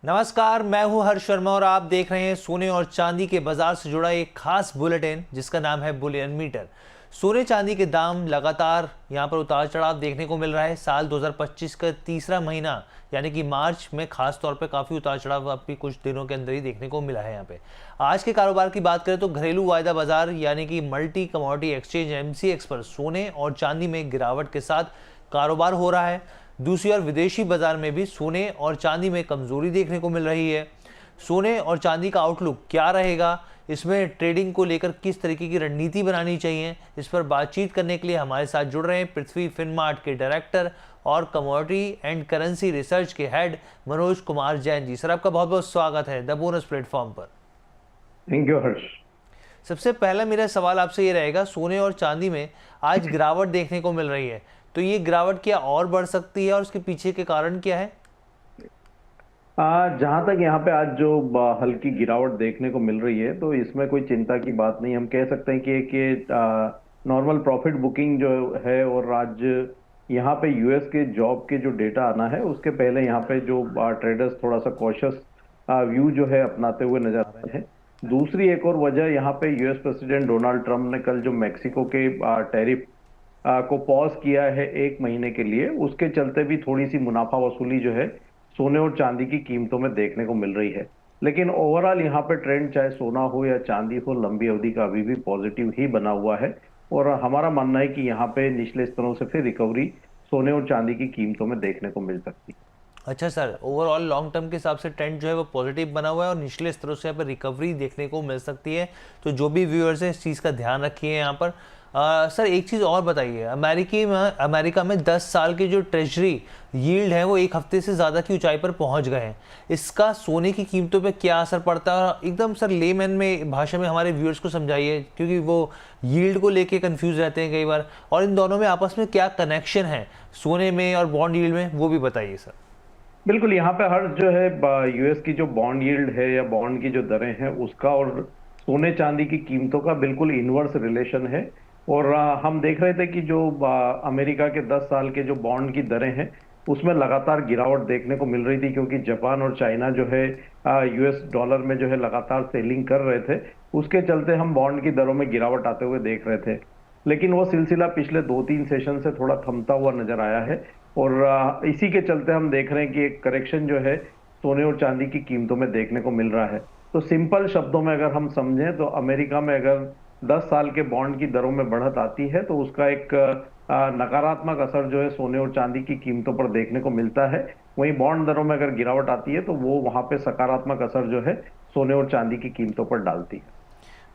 नमस्कार, मैं हूं हर्ष शर्मा और आप देख रहे हैं सोने और चांदी के बाजार से जुड़ा एक खास बुलेटिन जिसका नाम है बुलियन मीटर। सोने चांदी के दाम लगातार यहां पर उतार चढ़ाव देखने को मिल रहा है। साल 2025 का तीसरा महीना यानी कि मार्च में खास तौर पे काफ़ी उतार चढ़ाव अभी कुछ दिनों के अंदर ही देखने को मिला है। यहाँ पे आज के कारोबार की बात करें तो घरेलू वायदा बाजार यानी कि मल्टी कमोडिटी एक्सचेंज MCX पर सोने और चांदी में गिरावट के साथ कारोबार हो रहा है। दूसरी ओर विदेशी बाजार में भी सोने और चांदी में कमजोरी देखने को मिल रही है। सोने और चांदी का आउटलुक क्या रहेगा, इसमें ट्रेडिंग को लेकर किस तरीके की रणनीति बनानी चाहिए, इस पर बातचीत करने के लिए हमारे साथ जुड़ रहे हैं पृथ्वी फिनमार्ट के डायरेक्टर और कमोडिटी एंड करेंसी रिसर्च के हेड मनोज कुमार जैन जी। सर, आपका बहुत बहुत स्वागत है द बोनस प्लेटफॉर्म पर। थैंक यू हर्ष। सबसे पहला मेरा सवाल आपसे ये रहेगा, सोने और चांदी में आज गिरावट देखने को मिल रही है, तो ये गिरावट क्या और बढ़ सकती है और उसके पीछे के कारण क्या है? जहां तक यहाँ पे आज जो हल्की गिरावट देखने को मिल रही है तो इसमें कोई चिंता की बात नहीं। हम कह सकते हैं कि एक नॉर्मल प्रॉफिट बुकिंग जो है, और आज यहाँ पे यूएस के जॉब के जो डेटा आना है उसके पहले यहाँ पे जो ट्रेडर्स थोड़ा सा कॉशियस व्यू जो है अपनाते हुए नजर आ रहे हैं। दूसरी एक और वजह यहाँ पे यूएस प्रेसिडेंट डोनाल्ड ट्रंप ने कल जो मैक्सिको के टैरिफ को पॉज किया है 1 महीने के लिए, उसके चलते भी थोड़ी सी मुनाफा वसूली जो है सोने और चांदी की कीमतों में देखने को मिल रही है। लेकिन ओवरऑल यहाँ पे ट्रेंड चाहे सोना हो या चांदी हो, लंबी अवधि का अभी भी पॉजिटिव ही बना हुआ है। और हमारा मानना है कि यहाँ पे निचले स्तरों से फिर रिकवरी सोने और चांदी की कीमतों में देखने को मिल सकती है। अच्छा सर, ओवरऑल लॉन्ग टर्म के हिसाब से ट्रेंड जो है वो पॉजिटिव बना हुआ है और निचले स्तरों से यहाँ पर रिकवरी देखने को मिल सकती है। तो जो भी व्यूअर्स हैं इस चीज़ का ध्यान रखिए यहाँ पर। सर, एक चीज़ और बताइए, अमेरिका में 10 साल की जो ट्रेजरी यील्ड है वो एक हफ्ते से ज़्यादा की ऊंचाई पर पहुंच गए हैं। इसका सोने की कीमतों पे क्या असर पड़ता है? एकदम सर लेमैन में भाषा में हमारे व्यूअर्स को समझाइए, क्योंकि वो यील्ड को लेके कंफ्यूज रहते हैं कई बार, और इन दोनों में आपस में क्या कनेक्शन है सोने में और बॉन्ड यील्ड में, वो भी बताइए सर। बिल्कुल, यहाँ पे हर जो है यूएस की जो बॉन्ड यील्ड है या बॉन्ड की जो दरें हैं उसका और सोने चांदी की कीमतों का बिल्कुल इनवर्स रिलेशन है। और हम देख रहे थे कि जो अमेरिका के 10 साल के जो बॉन्ड की दरें हैं उसमें लगातार गिरावट देखने को मिल रही थी, क्योंकि जापान और चाइना जो है यूएस डॉलर में जो है लगातार सेलिंग कर रहे थे। उसके चलते हम बॉन्ड की दरों में गिरावट आते हुए देख रहे थे। लेकिन वो सिलसिला पिछले 2-3 सेशन से थोड़ा थमता हुआ नजर आया है, और इसी के चलते हम देख रहे हैं कि एक करेक्शन जो है सोने और चांदी की कीमतों में देखने को मिल रहा है। तो सिंपल शब्दों में अगर हम समझें तो अमेरिका में अगर 10 साल के बॉन्ड की दरों में बढ़त आती है तो उसका एक नकारात्मक असर जो है सोने और चांदी की कीमतों पर देखने को मिलता है। वहीं बॉन्ड दरों में अगर गिरावट आती है तो वो वहां पे सकारात्मक असर जो है सोने और चांदी की कीमतों पर डालती है।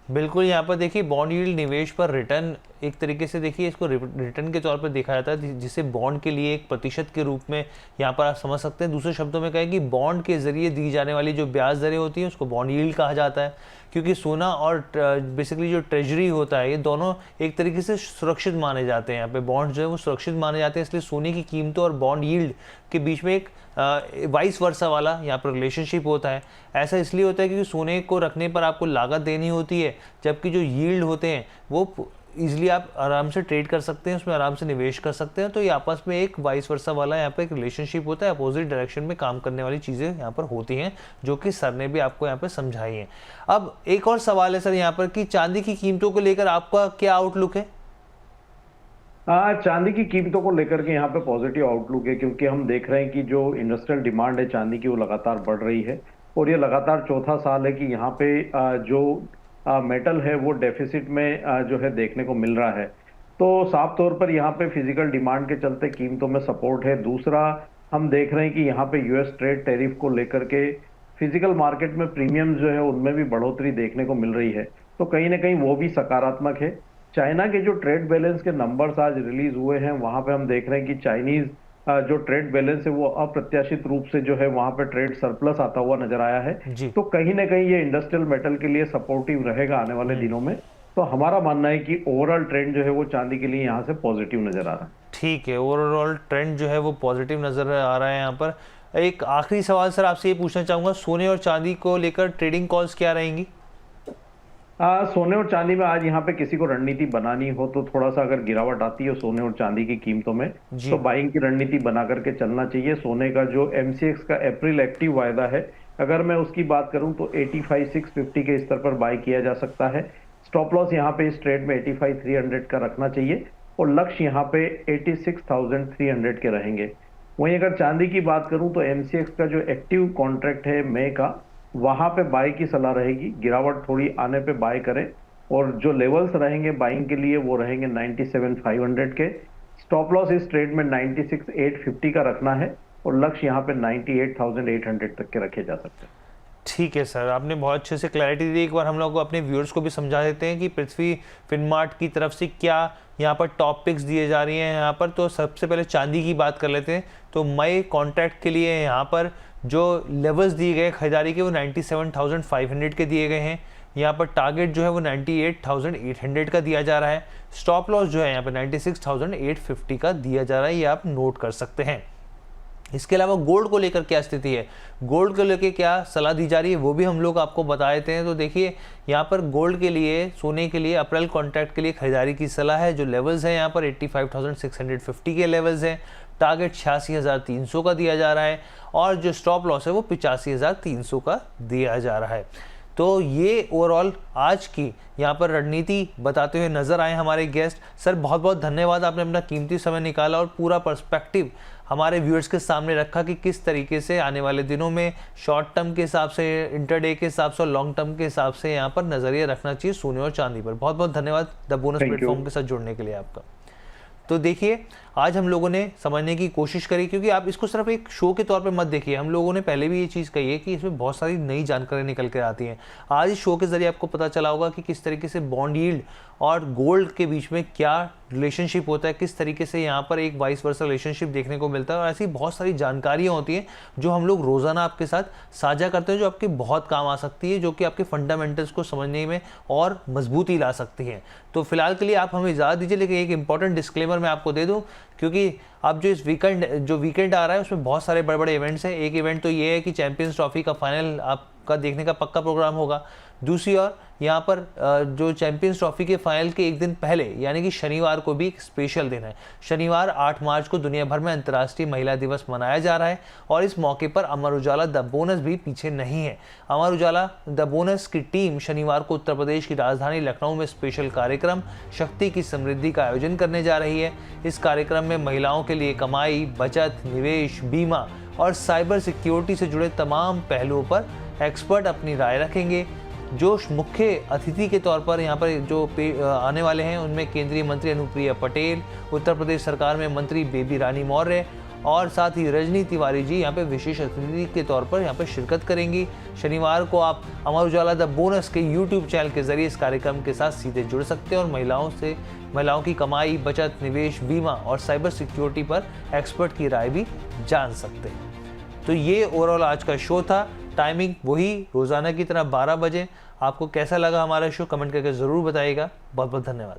बिल्कुल, यहाँ पर देखिए बॉन्ड यील्ड निवेश पर रिटर्न एक तरीके से देखिए इसको रिटर्न के तौर पर देखा जाता है, जिसे बॉन्ड के लिए एक प्रतिशत के रूप में यहाँ पर आप समझ सकते हैं। दूसरे शब्दों में कहें कि बॉन्ड के जरिए दी जाने वाली जो ब्याज दरें होती हैं उसको बॉन्ड यील्ड कहा जाता है, क्योंकि सोना और बेसिकली जो ट्रेजरी होता है ये दोनों एक तरीके से सुरक्षित माने जाते हैं। यहाँ पे बॉन्ड जो है वो सुरक्षित माने जाते हैं, इसलिए सोने की कीमतों और बॉन्ड यील्ड के बीच में एक वाइस वर्सा वाला यहाँ पर रिलेशनशिप होता है। ऐसा इसलिए होता है क्योंकि सोने को रखने पर आपको लागत देनी होती है, जबकि जो यील्ड होते हैं वो इजीली आप आराम से ट्रेड कर सकते हैं, उसमें आराम से निवेश कर सकते हैं। तो ये आपस में एक वाइस वर्सा वाला यहाँ पे एक रिलेशनशिप होता है, अपोजिट डायरेक्शन में काम करने वाली चीज़ें यहाँ पर होती हैं, जो कि सर ने भी आपको यहाँ पे समझाई हैं। अब एक और सवाल है सर यहाँ पर कि चांदी की कीमतों को लेकर आपका क्या आउटलुक है? चांदी की कीमतों को लेकर के यहाँ पे पॉजिटिव आउटलुक है, क्योंकि हम देख रहे हैं कि जो इंडस्ट्रियल डिमांड है चांदी की वो लगातार बढ़ रही है, और ये लगातार चौथा साल है कि यहाँ पे जो मेटल है वो डेफिसिट में जो है देखने को मिल रहा है। तो साफ तौर पर यहाँ पे फिजिकल डिमांड के चलते कीमतों में सपोर्ट है। दूसरा, हम देख रहे हैं कि यहाँ पे यूएस ट्रेड टैरिफ को लेकर के फिजिकल मार्केट में प्रीमियम जो है उनमें भी बढ़ोतरी देखने को मिल रही है, तो कहीं ना कहीं वो भी सकारात्मक है। चाइना के जो ट्रेड बैलेंस के नंबर्स आज रिलीज हुए हैं वहां पे हम देख रहे हैं कि चाइनीज जो ट्रेड बैलेंस है वो अप्रत्याशित रूप से जो है वहां पे ट्रेड सरप्लस आता हुआ नजर आया है। जी। तो कहीं ना कहीं ये इंडस्ट्रियल मेटल के लिए सपोर्टिव रहेगा आने वाले दिनों में। तो हमारा मानना है कि ओवरऑल ट्रेंड जो है वो चांदी के लिए यहाँ से पॉजिटिव नजर आ रहा है। ठीक है, ओवरऑल ट्रेंड जो है वो पॉजिटिव नजर आ रहा है यहाँ पर। एक आखिरी सवाल सर आपसे ये पूछना चाहूँगा, सोने और चांदी को लेकर ट्रेडिंग कॉल्स क्या रहेंगी? सोने और चांदी में आज यहाँ पे किसी को रणनीति बनानी हो तो थोड़ा सा अगर गिरावट आती है सोने और चांदी की कीमतों में तो बाइंग की रणनीति बना करके चलना चाहिए। सोने का जो MCX का अप्रैल एक्टिव वायदा है अगर मैं उसकी बात करूं तो 85,650 के स्तर पर बाय किया जा सकता है। स्टॉप लॉस यहाँ पे इस ट्रेड में 85,300 का रखना चाहिए और लक्ष्य यहाँ पे 86,300 के रहेंगे। वहीं अगर चांदी की बात करूं तो एमसीएक्स का जो एक्टिव कॉन्ट्रैक्ट है मई का, वहां पे बाय की सलाह रहेगी। गिरावट थोड़ी आने पे बाय करें और जो लेवल्स रहेंगे बाइंग के लिए वो रहेंगे 97,500 के। स्टॉप लॉस इस ट्रेड में 96,850 का रखना है और लक्ष्य यहाँ पे 98,800 तक के रखे जा सकते हैं। ठीक है सर, आपने बहुत अच्छे से क्लैरिटी दी। एक बार हम लोग अपने व्यूअर्स को भी समझा देते हैं कि पृथ्वी फिनमार्ट की तरफ से क्या यहाँ पर टॉप पिक्स दिए जा रही हैं यहाँ पर। तो सबसे पहले चांदी की बात कर लेते हैं। तो मई कॉन्ट्रैक्ट के लिए यहाँ पर जो लेवल्स दिए गए खरीदारी के वो 97,500 के दिए गए हैं। यहाँ पर टारगेट जो है वो 98,800 का दिया जा रहा है। स्टॉप लॉस जो है यहाँ पर 96,850 का दिया जा रहा है, ये आप नोट कर सकते हैं। इसके अलावा गोल्ड को लेकर क्या स्थिति है, गोल्ड को लेकर क्या सलाह दी जा रही है, वो भी हम लोग आपको बता देते हैं। तो देखिए यहाँ पर गोल्ड के लिए, सोने के लिए अप्रैल कॉन्ट्रैक्ट के लिए खरीदारी की सलाह है। जो लेवल्स हैं यहाँ पर 85,650 के लेवल्स हैं। टारगेट 86,300 का दिया जा रहा है और जो स्टॉप लॉस है वो 85,300 का दिया जा रहा है। तो ये ओवरऑल आज की यहाँ पर रणनीति बताते हुए नजर आए हमारे गेस्ट। सर बहुत बहुत धन्यवाद, आपने अपना कीमती समय निकाला और पूरा पर्सपेक्टिव हमारे व्यूअर्स के सामने रखा कि किस तरीके से आने वाले दिनों में शॉर्ट टर्म के हिसाब से, इंटरडे के हिसाब से और लॉन्ग टर्म के हिसाब से यहाँ पर नजरिया रखना चाहिए सोने और चांदी पर। बहुत बहुत धन्यवाद द बोनस प्लेटफॉर्म के साथ जुड़ने के लिए आपका। तो देखिए आज हम लोगों ने समझने की कोशिश करी, क्योंकि आप इसको सिर्फ एक शो के तौर पे मत देखिए। हम लोगों ने पहले भी ये चीज़ कही है कि इसमें बहुत सारी नई जानकारी निकल कर आती हैं। आज इस शो के जरिए आपको पता चला होगा कि किस तरीके से बॉन्ड यील्ड और गोल्ड के बीच में क्या रिलेशनशिप होता है, किस तरीके से यहाँ पर एक वाइस वर्सा रिलेशनशिप देखने को मिलता है। और ऐसी बहुत सारी जानकारियाँ होती हैं जो हम लोग रोज़ाना आपके साथ साझा करते हैं, जो आपके बहुत काम आ सकती है, जो कि आपके फंडामेंटल्स को समझने में और मजबूती ला सकती हैं। तो फिलहाल के लिए आप हमें इजाज़त दीजिए, लेकिन एक इंपॉर्टेंट डिस्क्लेमर मैं आपको दे दूँ, क्योंकि अब जो इस वीकेंड आ रहा है उसमें बहुत सारे बड़े बड़े इवेंट्स हैं। एक इवेंट तो ये है कि चैंपियंस ट्रॉफी का फाइनल आपका देखने का पक्का प्रोग्राम होगा। दूसरी ओर यहाँ पर जो चैंपियंस ट्रॉफी के फाइनल के एक दिन पहले यानी कि शनिवार को भी एक स्पेशल दिन है। शनिवार 8 मार्च को दुनिया भर में अंतर्राष्ट्रीय महिला दिवस मनाया जा रहा है और इस मौके पर अमर उजाला द बोनस भी पीछे नहीं है। अमर उजाला द बोनस की टीम शनिवार को उत्तर प्रदेश की राजधानी लखनऊ में स्पेशल कार्यक्रम शक्ति की समृद्धि का आयोजन करने जा रही है। इस कार्यक्रम में महिलाओं के लिए कमाई, बचत, निवेश, बीमा और साइबर सिक्योरिटी से जुड़े तमाम पहलुओं पर एक्सपर्ट अपनी राय रखेंगे। जो मुख्य अतिथि के तौर पर यहाँ पर जो आने वाले हैं उनमें केंद्रीय मंत्री अनुप्रिया पटेल, उत्तर प्रदेश सरकार में मंत्री बेबी रानी मौर्य और साथ ही रजनी तिवारी जी यहाँ पे विशेष अतिथि के तौर पर यहाँ पे शिरकत करेंगी। शनिवार को आप अमर उजाला द बोनस के YouTube चैनल के जरिए इस कार्यक्रम के साथ सीधे जुड़ सकते हैं और महिलाओं की कमाई, बचत, निवेश, बीमा और साइबर सिक्योरिटी पर एक्सपर्ट की राय भी जान सकते हैं। तो ये ओवरऑल आज का शो था। टाइमिंग वही रोज़ाना की तरह 12 बजे। आपको कैसा लगा हमारा शो कमेंट करके ज़रूर बताइएगा। बहुत बहुत धन्यवाद।